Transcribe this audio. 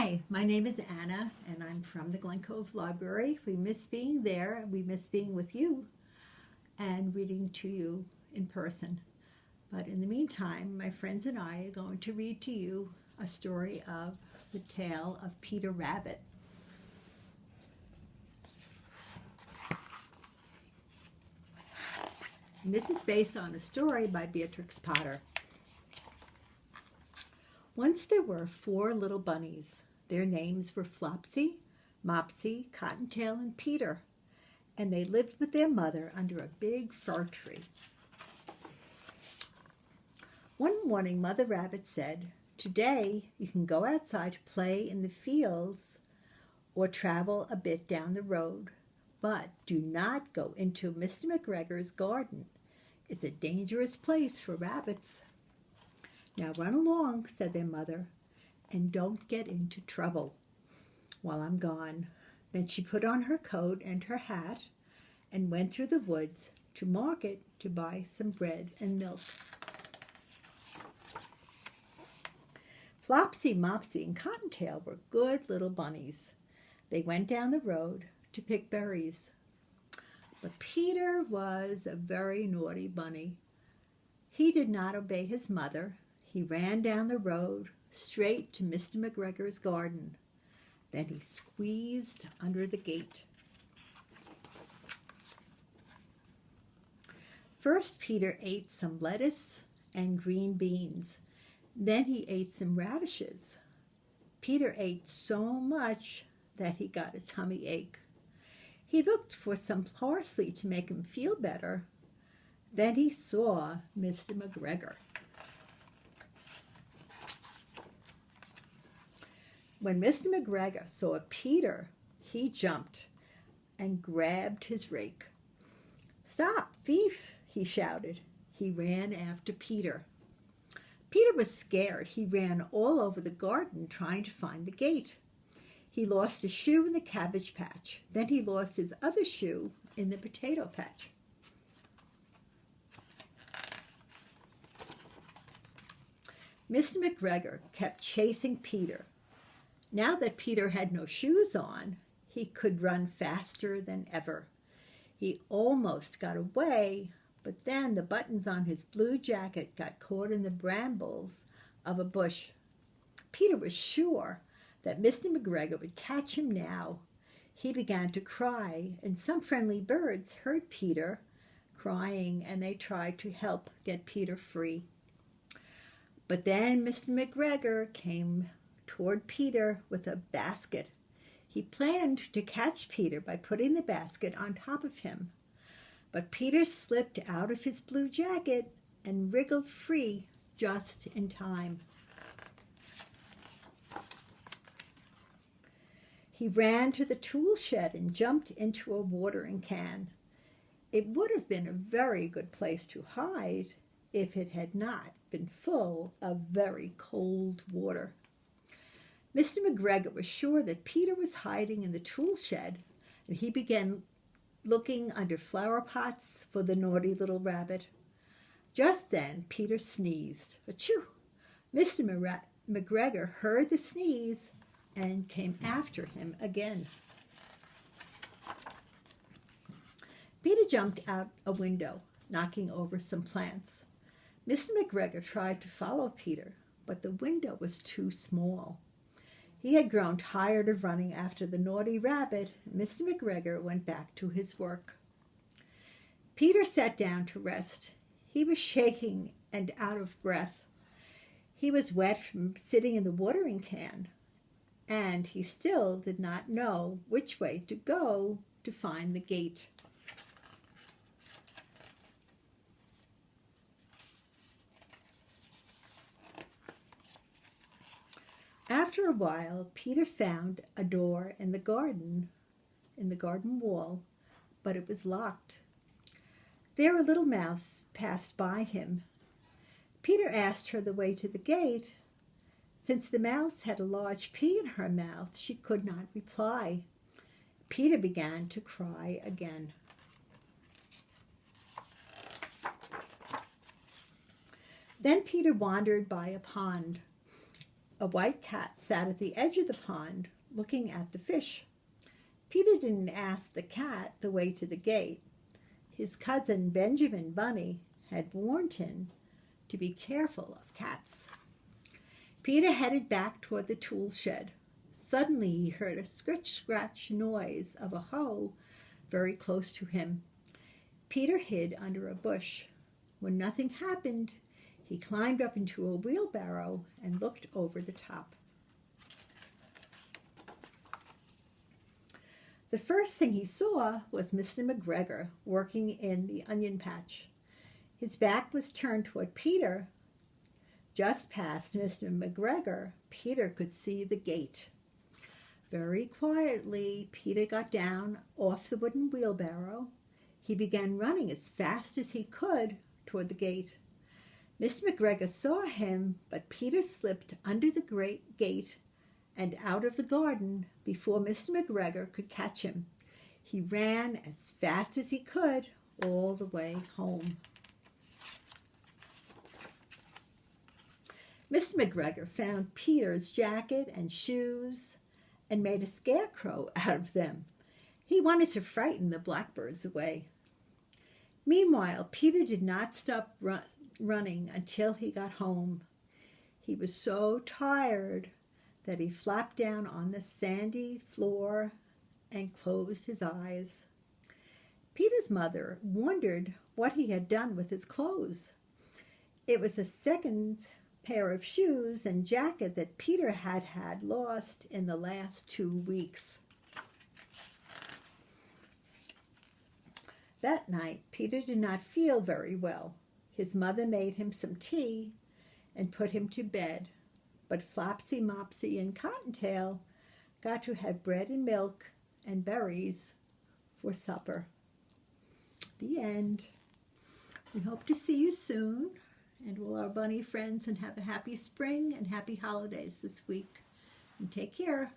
Hi, my name is Anna, and I'm from the Glen Cove Library. We miss being there, we miss being with you and reading to you in person. But in the meantime, my friends and I are going to read to you a story of the tale of Peter Rabbit. And this is based on a story by Beatrix Potter. Once there were 4 little bunnies. Their names were Flopsy, Mopsy, Cottontail, and Peter, and they lived with their mother under a big fir tree. One morning, Mother Rabbit said, "Today you can go outside to play in the fields or travel a bit down the road, but do not go into Mr. McGregor's garden. It's a dangerous place for rabbits." "Now run along," said their mother, "and don't get into trouble while I'm gone." Then she put on her coat and her hat and went through the woods to market to buy some bread and milk. Flopsy, Mopsy, and Cottontail were good little bunnies. They went down the road to pick berries. But Peter was a very naughty bunny. He did not obey his mother. He ran down the road straight to Mr. McGregor's garden. Then he squeezed under the gate. First, Peter ate some lettuce and green beans. Then he ate some radishes. Peter ate so much that he got a tummy ache. He looked for some parsley to make him feel better. Then he saw Mr. McGregor. When Mr. McGregor saw Peter, he jumped and grabbed his rake. "Stop, thief!" he shouted. He ran after Peter. Peter was scared. He ran all over the garden trying to find the gate. He lost a shoe in the cabbage patch. Then he lost his other shoe in the potato patch. Mr. McGregor kept chasing Peter. Now that Peter had no shoes on, he could run faster than ever. He almost got away, but then the buttons on his blue jacket got caught in the brambles of a bush. Peter was sure that Mr. McGregor would catch him now. He began to cry, and some friendly birds heard Peter crying, and they tried to help get Peter free. But then Mr. McGregor came toward Peter with a basket. He planned to catch Peter by putting the basket on top of him. But Peter slipped out of his blue jacket and wriggled free just in time. He ran to the tool shed and jumped into a watering can. It would have been a very good place to hide if it had not been full of very cold water. Mr. McGregor was sure that Peter was hiding in the tool shed, and he began looking under flower pots for the naughty little rabbit. Just then, Peter sneezed. Achoo! Mr. McGregor heard the sneeze and came after him again. Peter jumped out a window, knocking over some plants. Mr. McGregor tried to follow Peter, but the window was too small. He had grown tired of running after the naughty rabbit. Mr. McGregor went back to his work. Peter sat down to rest. He was shaking and out of breath. He was wet from sitting in the watering can, and he still did not know which way to go to find the gate. After a while, Peter found a door in the garden wall, but it was locked. There a little mouse passed by him. Peter asked her the way to the gate. Since the mouse had a large pea in her mouth, she could not reply. Peter began to cry again. Then Peter wandered by a pond. A white cat sat at the edge of the pond looking at the fish. Peter didn't ask the cat the way to the gate. His cousin Benjamin Bunny had warned him to be careful of cats. Peter headed back toward the tool shed. Suddenly he heard a scratch-scratch noise of a hoe very close to him. Peter hid under a bush. When nothing happened, he climbed up into a wheelbarrow and looked over the top. The first thing he saw was Mr. McGregor working in the onion patch. His back was turned toward Peter. Just past Mr. McGregor, Peter could see the gate. Very quietly, Peter got down off the wooden wheelbarrow. He began running as fast as he could toward the gate. Mr. McGregor saw him, but Peter slipped under the great gate and out of the garden before Mr. McGregor could catch him. He ran as fast as he could all the way home. Mr. McGregor found Peter's jacket and shoes and made a scarecrow out of them. He wanted to frighten the blackbirds away. Meanwhile, Peter did not stop running until he got home. He was so tired that he flopped down on the sandy floor and closed his eyes. Peter's mother wondered what he had done with his clothes. It was a second pair of shoes and jacket that Peter had lost in the last 2 weeks. That night, Peter did not feel very well. His mother made him some tea and put him to bed. But Flopsy, Mopsy, and Cottontail got to have bread and milk and berries for supper. The end. We hope to see you soon, and we'll our bunny friends, and have a happy spring and happy holidays this week. And take care.